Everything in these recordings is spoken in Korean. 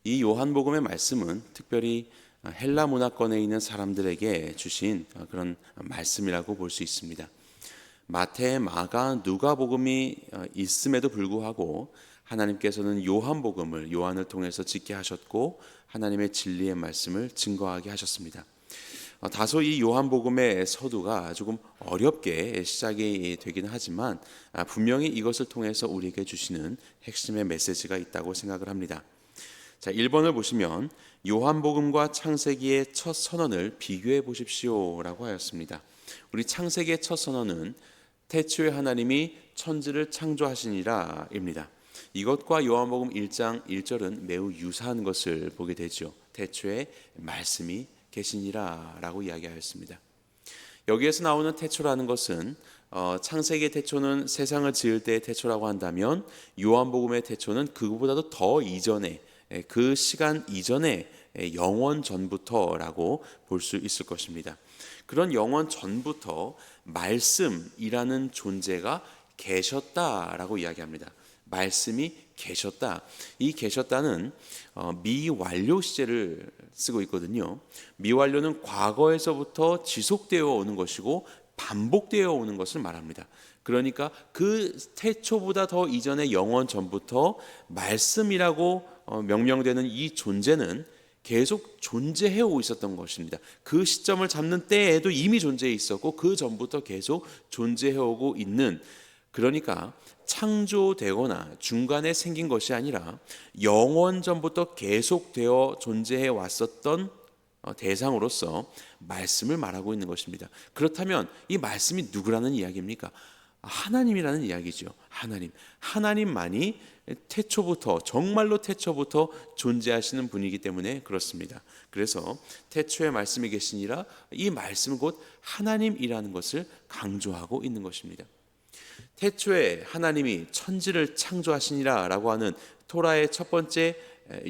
이 요한복음의 말씀은 특별히 헬라 문화권에 있는 사람들에게 주신 그런 말씀이라고 볼 수 있습니다. 마태, 마가, 누가복음이 있음에도 불구하고 하나님께서는 요한복음을 요한을 통해서 짓게 하셨고 하나님의 진리의 말씀을 증거하게 하셨습니다. 다소 이 요한복음의 서두가 조금 어렵게 시작이 되긴 하지만 분명히 이것을 통해서 우리에게 주시는 핵심의 메시지가 있다고 생각을 합니다. 자, 1번을 보시면 요한복음과 창세기의 첫 선언을 비교해 보십시오라고 하였습니다. 우리 창세기의 첫 선언은 태초에 하나님이 천지를 창조하시니라입니다. 이것과 요한복음 1장 1절은 매우 유사한 것을 보게 되죠. 태초에 말씀이 계시니라라고 이야기하였습니다. 여기에서 나오는 태초라는 것은 창세기의 태초는 세상을 지을 때의 태초라고 한다면 요한복음의 태초는 그보다도 더 이전에 그 시간 이전에 영원 전부터라고 볼 수 있을 것입니다. 그런 영원 전부터 말씀이라는 존재가 계셨다라고 이야기합니다. 말씀이 계셨다. 이 계셨다는 미완료 시제를 쓰고 있거든요. 미완료는 과거에서부터 지속되어 오는 것이고 반복되어 오는 것을 말합니다. 그러니까 그 태초보다 더 이전의 영원 전부터 말씀이라고 명명되는 이 존재는 계속 존재해 오고 있었던 것입니다. 그 시점을 잡는 때에도 이미 존재해 있었고 그 전부터 계속 존재해 오고 있는, 그러니까 창조되거나 중간에 생긴 것이 아니라 영원 전부터 계속되어 존재해 왔었던 대상으로서 말씀을 말하고 있는 것입니다. 그렇다면 이 말씀이 누구라는 이야기입니까? 하나님이라는 이야기죠. 하나님만이 태초부터, 정말로 태초부터 존재하시는 분이기 때문에 그렇습니다. 그래서 태초에 말씀이 계시니라, 이 말씀은 곧 하나님이라는 것을 강조하고 있는 것입니다. 태초에 하나님이 천지를 창조하시니라 라고 하는 토라의 첫 번째,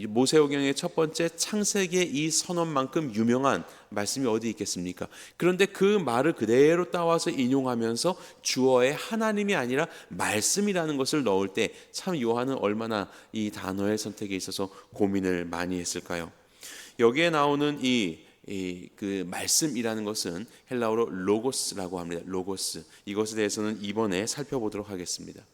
모세오경의 첫 번째 창세기의 이 선언만큼 유명한 말씀이 어디 있겠습니까? 그런데 그 말을 그대로 따와서 인용하면서 주어의 하나님이 아니라 말씀이라는 것을 넣을 때 참 요한은 얼마나 이 단어의 선택에 있어서 고민을 많이 했을까요? 여기에 나오는 그 말씀이라는 것은 헬라어로 로고스라고 합니다. 로고스. 이것에 대해서는 이번에 살펴보도록 하겠습니다.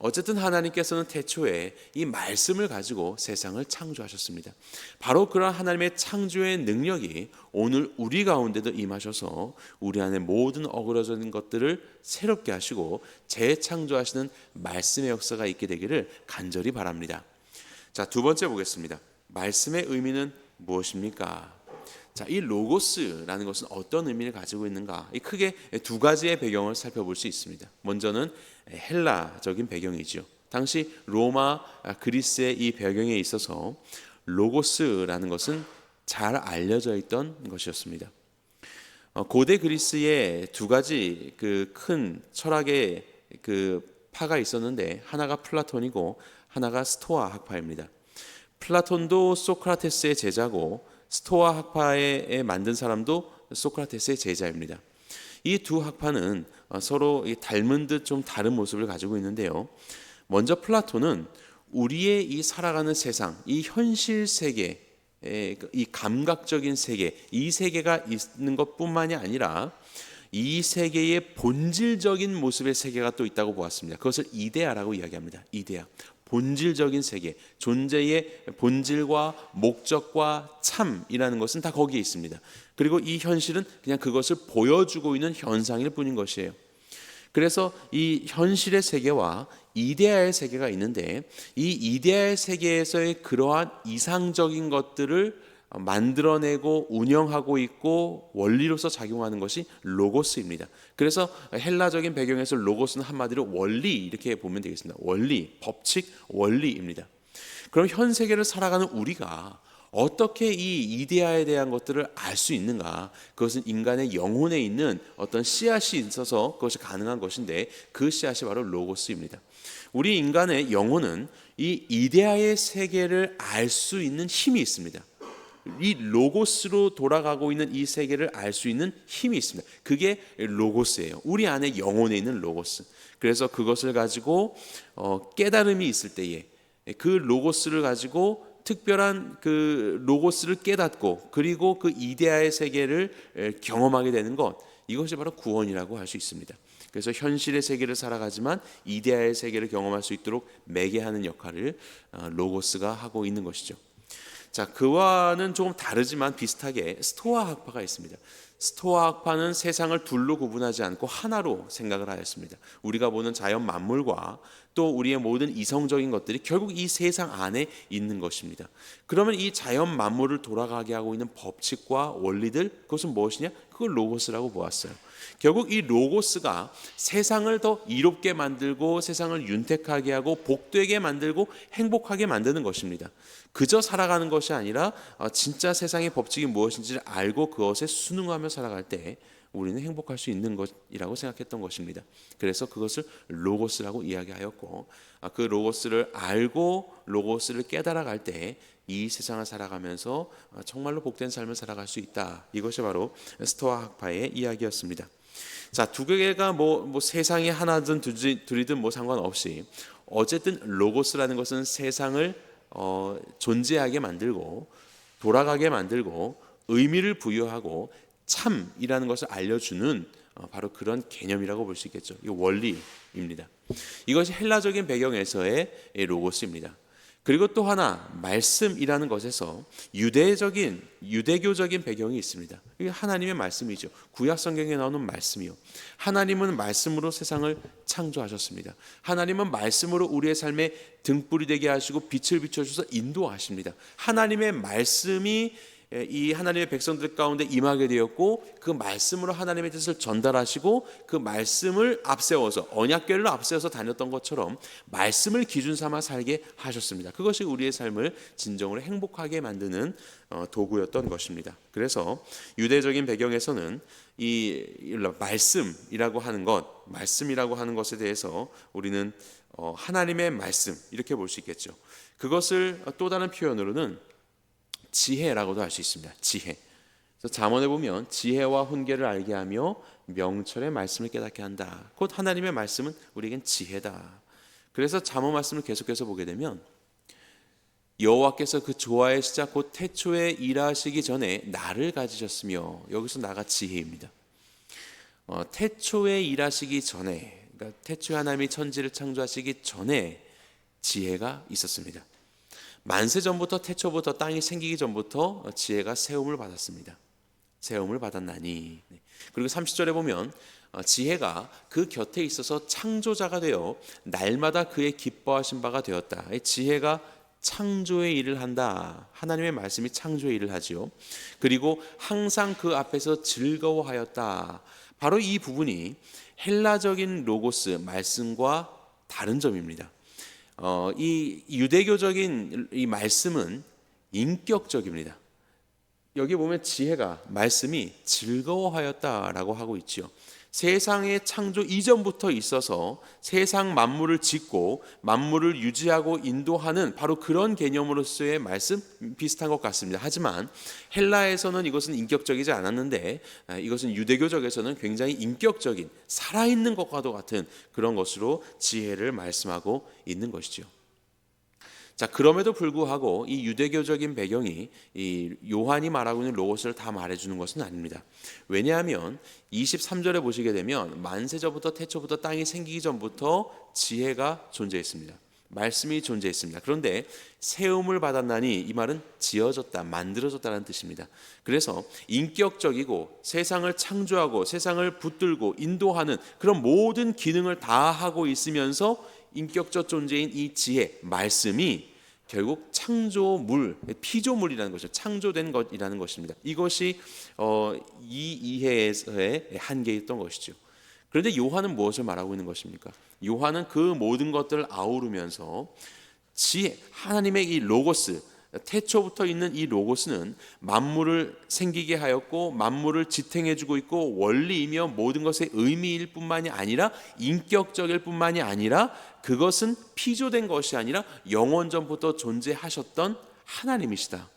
어쨌든 하나님께서는 태초에 이 말씀을 가지고 세상을 창조하셨습니다. 바로 그런 하나님의 창조의 능력이 오늘 우리 가운데도 임하셔서 우리 안에 모든 어그러진 것들을 새롭게 하시고 재창조하시는 말씀의 역사가 있게 되기를 간절히 바랍니다. 자, 두 번째 보겠습니다. 말씀의 의미는 무엇입니까? 자, 이 로고스라는 것은 어떤 의미를 가지고 있는가? 크게 두 가지의 배경을 살펴볼 수 있습니다. 먼저는 헬라적인 배경이죠. 당시 로마, 그리스의 이 배경에 있어서 로고스라는 것은 잘 알려져 있던 것이었습니다. 고대 그리스에 두 가지 그 큰 철학의 그 파가 있었는데 하나가 플라톤이고 하나가 스토아 학파입니다. 플라톤도 소크라테스의 제자고 스토아 학파에 만든 사람도 소크라테스의 제자입니다. 이 두 학파는 서로 닮은 듯 좀 다른 모습을 가지고 있는데요. 먼저 플라톤은 우리의 이 살아가는 세상, 이 현실 세계, 이 감각적인 세계, 이 세계가 있는 것뿐만이 아니라 이 세계의 본질적인 모습의 세계가 또 있다고 보았습니다. 그것을 이데아라고 이야기합니다. 이데아. 본질적인 세계, 존재의 본질과 목적과 참이라는 것은 다 거기에 있습니다. 그리고 이 현실은 그냥 그것을 보여주고 있는 현상일 뿐인 것이에요. 그래서 이 현실의 세계와 이데아의 세계가 있는데 이 이데아의 세계에서의 그러한 이상적인 것들을 만들어내고 운영하고 있고 원리로서 작용하는 것이 로고스입니다. 그래서 헬라적인 배경에서 로고스는 한마디로 원리 이렇게 보면 되겠습니다. 원리, 법칙, 원리입니다. 그럼 현 세계를 살아가는 우리가 어떻게 이 이데아에 대한 것들을 알 수 있는가? 그것은 인간의 영혼에 있는 어떤 씨앗이 있어서 그것이 가능한 것인데 그 씨앗이 바로 로고스입니다. 우리 인간의 영혼은 이 이데아의 세계를 알 수 있는 힘이 있습니다. 이 로고스로 돌아가고 있는 이 세계를 알 수 있는 힘이 있습니다. 그게 로고스예요. 우리 안에 영혼에 있는 로고스. 그래서 그것을 가지고 깨달음이 있을 때에 그 로고스를 가지고 특별한 그 로고스를 깨닫고 그리고 그 이데아의 세계를 경험하게 되는 것, 이것이 바로 구원이라고 할 수 있습니다. 그래서 현실의 세계를 살아가지만 이데아의 세계를 경험할 수 있도록 매개하는 역할을 로고스가 하고 있는 것이죠. 자, 그와는 조금 다르지만 비슷하게 스토아 학파가 있습니다. 스토아 학파는 세상을 둘로 구분하지 않고 하나로 생각을 하였습니다. 우리가 보는 자연 만물과 또 우리의 모든 이성적인 것들이 결국 이 세상 안에 있는 것입니다. 그러면 이 자연 만물을 돌아가게 하고 있는 법칙과 원리들, 그것은 무엇이냐? 그걸 로고스라고 보았어요. 결국 이 로고스가 세상을 더 이롭게 만들고 세상을 윤택하게 하고 복되게 만들고 행복하게 만드는 것입니다. 그저 살아가는 것이 아니라 진짜 세상의 법칙이 무엇인지를 알고 그것에 순응하며 살아갈 때 우리는 행복할 수 있는 것이라고 생각했던 것입니다. 그래서 그것을 로고스라고 이야기하였고, 그 로고스를 알고 로고스를 깨달아갈 때 이 세상을 살아가면서 정말로 복된 삶을 살아갈 수 있다. 이것이 바로 스토아 학파의 이야기였습니다. 자, 두 개가 뭐 세상이 하나든 둘이든 뭐 상관없이 어쨌든 로고스라는 것은 세상을 존재하게 만들고 돌아가게 만들고 의미를 부여하고 참이라는 것을 알려주는 바로 그런 개념이라고 볼 수 있겠죠. 이 원리입니다. 이것이 헬라적인 배경에서의 로고스입니다. 그리고 또 하나 말씀이라는 것에서 유대교적인 배경이 있습니다. 이게 하나님의 말씀이죠. 구약 성경에 나오는 말씀이요. 하나님은 말씀으로 세상을 창조하셨습니다. 하나님은 말씀으로 우리의 삶에 등불이 되게 하시고 빛을 비춰주셔서 인도하십니다. 하나님의 말씀이 이 하나님의 백성들 가운데 임하게 되었고 그 말씀으로 하나님의 뜻을 전달하시고 그 말씀을 앞세워서 언약궤를 앞세워서 다녔던 것처럼 말씀을 기준 삼아 살게 하셨습니다. 그것이 우리의 삶을 진정으로 행복하게 만드는 도구였던 것입니다. 그래서 유대적인 배경에서는 이 말씀이라고 하는 것에 대해서 우리는 하나님의 말씀 이렇게 볼 수 있겠죠. 그것을 또 다른 표현으로는 지혜라고도 할 수 있습니다. 지혜. 그래서 잠언에 보면 지혜와 훈계를 알게 하며 명철의 말씀을 깨닫게 한다. 곧 하나님의 말씀은 우리에겐 지혜다. 그래서 잠언 말씀을 계속해서 보게 되면 여호와께서 그 조화의 시작 곧 태초에 일하시기 전에 나를 가지셨으며, 여기서 나가 지혜입니다. 태초에 일하시기 전에, 그러니까 태초에 하나님이 천지를 창조하시기 전에 지혜가 있었습니다. 만세 전부터 태초부터 땅이 생기기 전부터 지혜가 세움을 받았습니다. 세움을 받았나니. 그리고 30절에 보면 지혜가 그 곁에 있어서 창조자가 되어 날마다 그의 기뻐하신 바가 되었다. 지혜가 창조의 일을 한다. 하나님의 말씀이 창조의 일을 하지요. 그리고 항상 그 앞에서 즐거워하였다. 바로 이 부분이 헬라적인 로고스 말씀과 다른 점입니다. 이 유대교적인 이 말씀은 인격적입니다. 여기 보면 지혜가 말씀이 즐거워하였다라고 하고 있죠. 세상의 창조 이전부터 있어서 세상 만물을 짓고 만물을 유지하고 인도하는 바로 그런 개념으로서의 말씀 비슷한 것 같습니다. 하지만 헬라에서는 이것은 인격적이지 않았는데 이것은 유대교적에서는 굉장히 인격적인 살아있는 것과도 같은 그런 것으로 지혜를 말씀하고 있는 것이죠. 자, 그럼에도 불구하고 이 유대교적인 배경이 이 요한이 말하고 있는 로고스를 다 말해주는 것은 아닙니다. 왜냐하면 23절에 보시게 되면 만세전부터 태초부터 땅이 생기기 전부터 지혜가 존재했습니다. 말씀이 존재했습니다. 그런데 세움을 받았나니 이 말은 지어졌다, 만들어졌다는 뜻입니다. 그래서 인격적이고 세상을 창조하고 세상을 붙들고 인도하는 그런 모든 기능을 다 하고 있으면서 인격적 존재인 이 지혜, 말씀이 결국 창조물, 피조물이라는 것이죠. 창조된 것이라는 것입니다. 이것이 이 이해에서의 한계였던 것이죠. 그런데 요한은 무엇을 말하고 있는 것입니까? 요한은 그 모든 것들을 아우르면서 지혜, 하나님의 이 로고스, 태초부터 있는 이 로고스는 만물을 생기게 하였고 만물을 지탱해주고 있고 원리이며 모든 것의 의미일 뿐만이 아니라 인격적일 뿐만이 아니라 그것은 피조된 것이 아니라 영원전부터 존재하셨던 하나님이시다.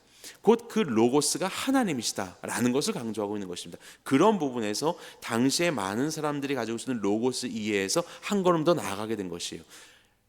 곧 그 로고스가 하나님이시다라는 것을 강조하고 있는 것입니다. 그런 부분에서 당시에 많은 사람들이 가지고 있는 로고스 이해에서 한 걸음 더 나아가게 된 것이에요.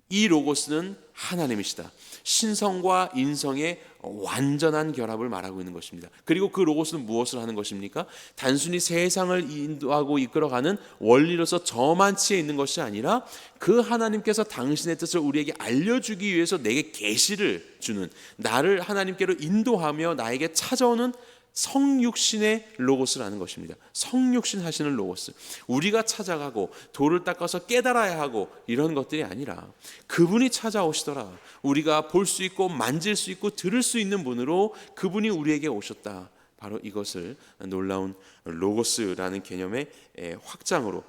이 로고스는 하나님이시다. 신성과 인성의 완전한 결합을 말하고 있는 것입니다. 그리고 그 로고스는 무엇을 하는 것입니까? 단순히 세상을 인도하고 이끌어가는 원리로서 저만치에 있는 것이 아니라 그 하나님께서 당신의 뜻을 우리에게 알려주기 위해서 내게 계시를 주는, 나를 하나님께로 인도하며 나에게 찾아오는 성육신의 로고스라는 것입니다. 성육신 하시는 로고스. 우리가 찾아가고 돌을 닦아서 깨달아야 하고 이런 것들이 아니라 그분이 찾아오시더라. 우리가 볼 수 있고 만질 수 있고 들을 수 있는 분으로 그분이 우리에게 오셨다. 바로 이것을 놀라운 로고스라는 개념의 확장으로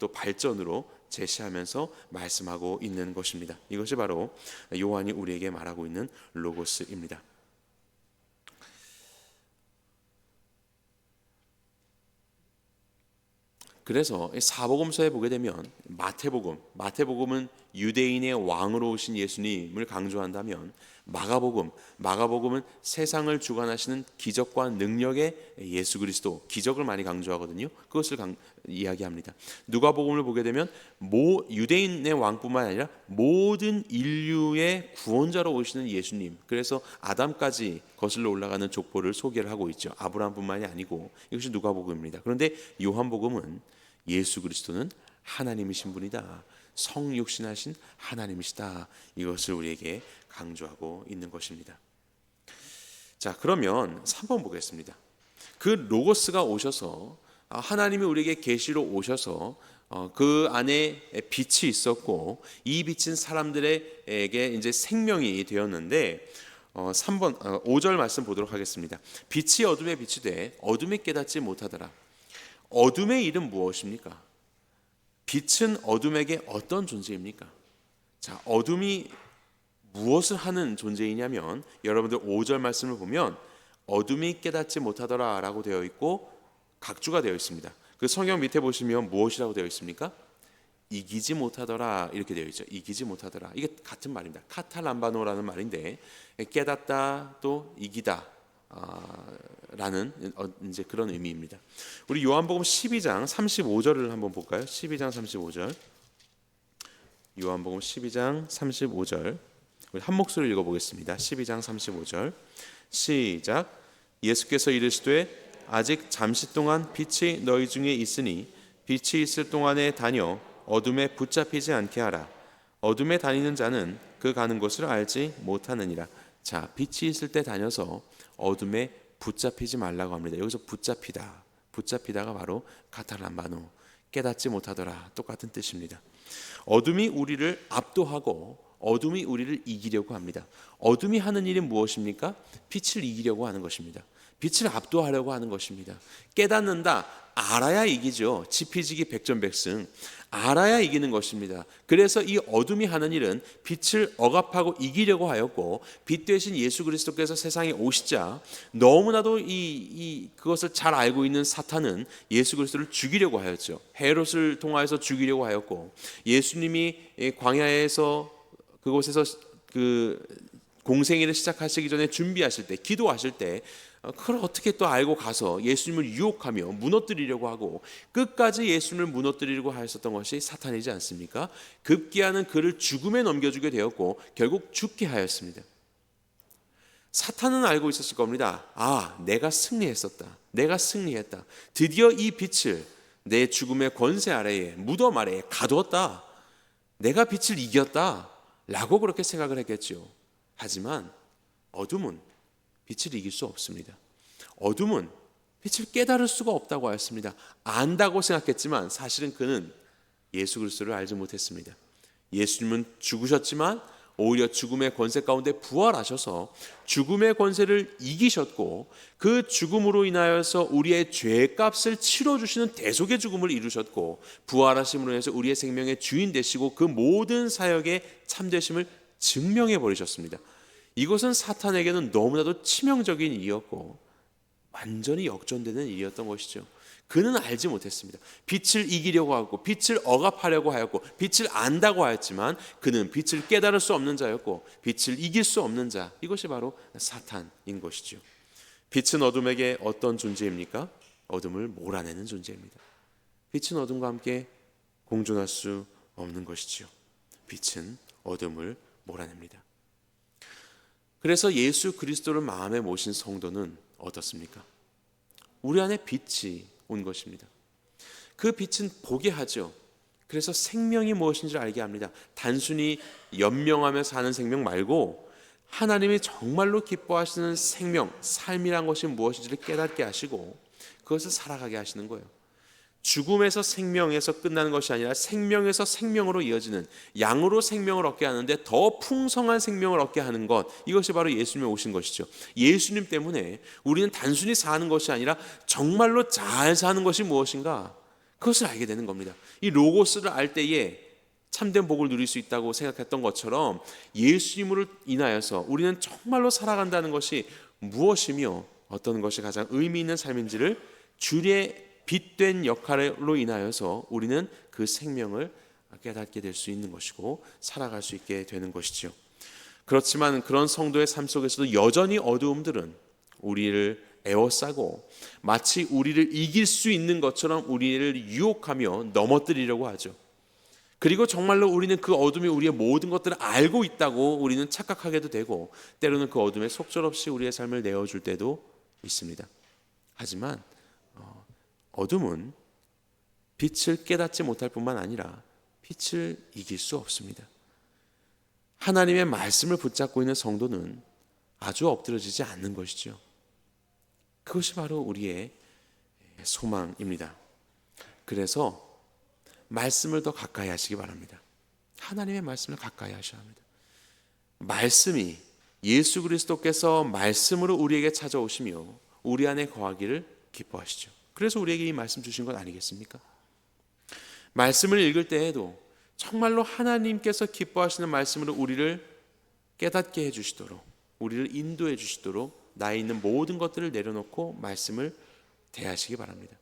또 발전으로 제시하면서 말씀하고 있는 것입니다. 이것이 바로 요한이 우리에게 말하고 있는 로고스입니다. 그래서 사복음서에 보게 되면 마태복음은 유대인의 왕으로 오신 예수님을 강조한다면 마가복음은 세상을 주관하시는 기적과 능력의 예수 그리스도, 기적을 많이 강조하거든요. 그것을 이야기합니다. 누가복음을 보게 되면 유대인의 왕뿐만 아니라 모든 인류의 구원자로 오시는 예수님, 그래서 아담까지 거슬러 올라가는 족보를 소개를 하고 있죠. 아브라함뿐만이 아니고 이것이 누가복음입니다. 그런데 요한복음은 예수 그리스도는 하나님이신 분이다. 성육신하신 하나님이시다. 이것을 우리에게 강조하고 있는 것입니다. 자, 그러면 3번 보겠습니다. 그 로고스가 오셔서 하나님이 우리에게 계시로 오셔서 그 안에 빛이 있었고 이 빛은 사람들에게 이제 생명이 되었는데 3번 5절 말씀 보도록 하겠습니다. 빛이 어둠에 빛이 돼 어둠이 깨닫지 못하더라. 어둠의 일은 무엇입니까? 빛은 어둠에게 어떤 존재입니까? 자, 어둠이 무엇을 하는 존재이냐면 여러분들 5절 말씀을 보면 어둠이 깨닫지 못하더라 라고 되어 있고 각주가 되어 있습니다. 그 성경 밑에 보시면 무엇이라고 되어 있습니까? 이기지 못하더라 이렇게 되어 있죠. 이기지 못하더라. 이게 같은 말입니다. 카탈람바노라는 말인데 깨닫다 또 이기다 라는 이제 그런 의미입니다. 우리 요한복음 12장 35절을 한번 볼까요? 12장 35절. 요한복음 12장 35절. 우리 한 목소리로 읽어보겠습니다. 12장 35절 시작. 예수께서 이르시되 아직 잠시 동안 빛이 너희 중에 있으니 빛이 있을 동안에 다녀 어둠에 붙잡히지 않게 하라. 어둠에 다니는 자는 그 가는 곳을 알지 못하느니라. 자, 빛이 있을 때 다녀서 어둠에 붙잡히지 말라고 합니다. 여기서 붙잡히다가 바로 카탈람바노, 깨닫지 못하더라, 똑같은 뜻입니다. 어둠이 우리를 압도하고 어둠이 우리를 이기려고 합니다. 어둠이 하는 일이 무엇입니까? 빛을 이기려고 하는 것입니다. 빛을 압도하려고 하는 것입니다. 깨닫는다, 알아야 이기죠. 지피지기 백전백승, 알아야 이기는 것입니다. 그래서 이 어둠이 하는 일은 빛을 억압하고 이기려고 하였고 빛 대신 예수 그리스도께서 세상에 오시자 너무나도 그것을 잘 알고 있는 사탄은 예수 그리스도를 죽이려고 하였죠. 헤롯을 통하여서 죽이려고 하였고 예수님이 광야에서 그곳에서 그 공생애를 시작하시기 전에 준비하실 때, 기도하실 때 그걸 어떻게 또 알고 가서 예수님을 유혹하며 무너뜨리려고 하고 끝까지 예수님을 무너뜨리려고 하였었던 것이 사탄이지 않습니까? 급기야는 그를 죽음에 넘겨주게 되었고 결국 죽게 하였습니다. 사탄은 알고 있었을 겁니다. 아, 내가 승리했었다. 내가 승리했다. 드디어 이 빛을 내 죽음의 권세 아래에, 무덤 아래에 가두었다. 내가 빛을 이겼다 라고 그렇게 생각을 했겠죠. 하지만 어둠은 빛을 이길 수 없습니다. 어둠은 빛을 깨달을 수가 없다고 하였습니다. 안다고 생각했지만 사실은 그는 예수 그리스도를 알지 못했습니다. 예수님은 죽으셨지만 오히려 죽음의 권세 가운데 부활하셔서 죽음의 권세를 이기셨고 그 죽음으로 인하여서 우리의 죄값을 치러주시는 대속의 죽음을 이루셨고 부활하심으로 인해서 우리의 생명의 주인 되시고 그 모든 사역의 참되심을 증명해 버리셨습니다. 이것은 사탄에게는 너무나도 치명적인 일이었고 완전히 역전되는 일이었던 것이죠. 그는 알지 못했습니다. 빛을 이기려고 하고 빛을 억압하려고 하였고 빛을 안다고 하였지만 그는 빛을 깨달을 수 없는 자였고 빛을 이길 수 없는 자, 이것이 바로 사탄인 것이죠. 빛은 어둠에게 어떤 존재입니까? 어둠을 몰아내는 존재입니다. 빛은 어둠과 함께 공존할 수 없는 것이죠. 빛은 어둠을 몰아냅니다. 그래서 예수 그리스도를 마음에 모신 성도는 어떻습니까? 우리 안에 빛이 온 것입니다. 그 빛은 보게 하죠. 그래서 생명이 무엇인지를 알게 합니다. 단순히 연명하며 사는 생명 말고 하나님이 정말로 기뻐하시는 생명, 삶이란 것이 무엇인지를 깨닫게 하시고 그것을 살아가게 하시는 거예요. 죽음에서 생명에서 끝나는 것이 아니라 생명에서 생명으로 이어지는, 양으로 생명을 얻게 하는데 더 풍성한 생명을 얻게 하는 것, 이것이 바로 예수님이 오신 것이죠. 예수님 때문에 우리는 단순히 사는 것이 아니라 정말로 잘 사는 것이 무엇인가, 그것을 알게 되는 겁니다. 이 로고스를 알 때에 참된 복을 누릴 수 있다고 생각했던 것처럼 예수님으로 인하여서 우리는 정말로 살아간다는 것이 무엇이며 어떤 것이 가장 의미 있는 삶인지를 주의 빛된 역할로 인하여서 우리는 그 생명을 깨닫게 될 수 있는 것이고 살아갈 수 있게 되는 것이죠. 그렇지만 그런 성도의 삶 속에서도 여전히 어두움들은 우리를 에워싸고 마치 우리를 이길 수 있는 것처럼 우리를 유혹하며 넘어뜨리려고 하죠. 그리고 정말로 우리는 그 어둠이 우리의 모든 것들을 알고 있다고 우리는 착각하게도 되고 때로는 그 어둠에 속절없이 우리의 삶을 내어줄 때도 있습니다. 하지만 어둠은 빛을 깨닫지 못할 뿐만 아니라 빛을 이길 수 없습니다. 하나님의 말씀을 붙잡고 있는 성도는 아주 엎드러지지 않는 것이죠. 그것이 바로 우리의 소망입니다. 그래서 말씀을 더 가까이 하시기 바랍니다. 하나님의 말씀을 가까이 하셔야 합니다. 말씀이 예수 그리스도께서 말씀으로 우리에게 찾아오시며 우리 안에 거하기를 기뻐하시죠. 그래서 우리에게 이 말씀 주신 것 아니겠습니까? 말씀을 읽을 때에도 정말로 하나님께서 기뻐하시는 말씀으로 우리를 깨닫게 해주시도록, 우리를 인도해 주시도록 나에 있는 모든 것들을 내려놓고 말씀을 대하시기 바랍니다.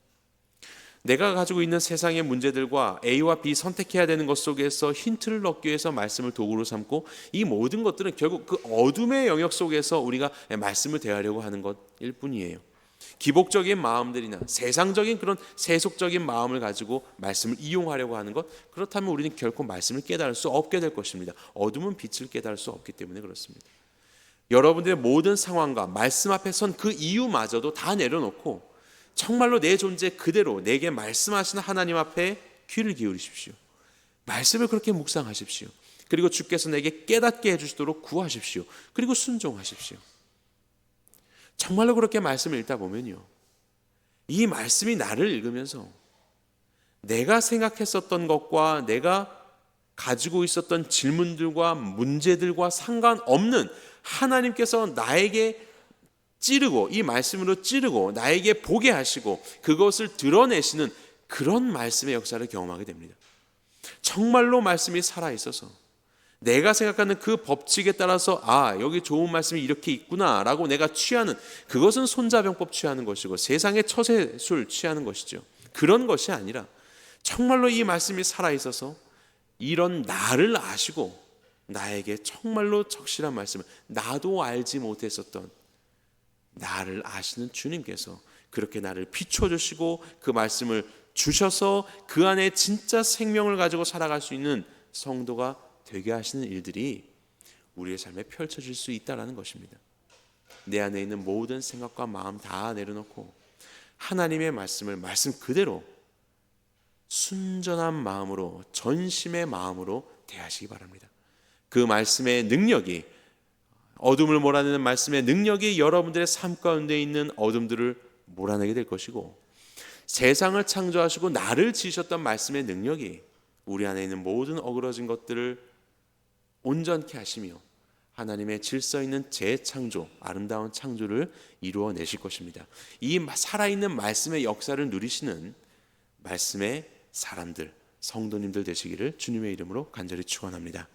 내가 가지고 있는 세상의 문제들과 A와 B 선택해야 되는 것 속에서 힌트를 얻기 위해서 말씀을 도구로 삼고 이 모든 것들은 결국 그 어둠의 영역 속에서 우리가 말씀을 대하려고 하는 것일 뿐이에요. 기복적인 마음들이나 세상적인 그런 세속적인 마음을 가지고 말씀을 이용하려고 하는 것, 그렇다면 우리는 결코 말씀을 깨달을 수 없게 될 것입니다. 어둠은 빛을 깨달을 수 없기 때문에 그렇습니다. 여러분들의 모든 상황과 말씀 앞에 선 그 이유마저도 다 내려놓고 정말로 내 존재 그대로 내게 말씀하시는 하나님 앞에 귀를 기울이십시오. 말씀을 그렇게 묵상하십시오. 그리고 주께서 내게 깨닫게 해주시도록 구하십시오. 그리고 순종하십시오. 정말로 그렇게 말씀을 읽다 보면요, 이 말씀이 나를 읽으면서 내가 생각했었던 것과 내가 가지고 있었던 질문들과 문제들과 상관없는 하나님께서 나에게 찌르고, 이 말씀으로 찌르고 나에게 보게 하시고 그것을 드러내시는 그런 말씀의 역사를 경험하게 됩니다. 정말로 말씀이 살아있어서 내가 생각하는 그 법칙에 따라서 여기 좋은 말씀이 이렇게 있구나 라고 내가 취하는, 그것은 손자병법 취하는 것이고 세상의 처세술 취하는 것이죠. 그런 것이 아니라 정말로 이 말씀이 살아있어서 이런 나를 아시고 나에게 정말로 적실한 말씀을, 나도 알지 못했었던 나를 아시는 주님께서 그렇게 나를 비춰주시고 그 말씀을 주셔서 그 안에 진짜 생명을 가지고 살아갈 수 있는 성도가 되게 하시는 일들이 우리의 삶에 펼쳐질 수 있다는 것입니다. 내 안에 있는 모든 생각과 마음 다 내려놓고 하나님의 말씀을 말씀 그대로 순전한 마음으로, 전심의 마음으로 대하시기 바랍니다. 그 말씀의 능력이, 어둠을 몰아내는 말씀의 능력이 여러분들의 삶 가운데 있는 어둠들을 몰아내게 될 것이고, 세상을 창조하시고 나를 지으셨던 말씀의 능력이 우리 안에 있는 모든 어그러진 것들을 온전케 하시며 하나님의 질서 있는 재창조, 아름다운 창조를 이루어내실 것입니다. 이 살아있는 말씀의 역사를 누리시는 말씀의 사람들, 성도님들 되시기를 주님의 이름으로 간절히 축원합니다.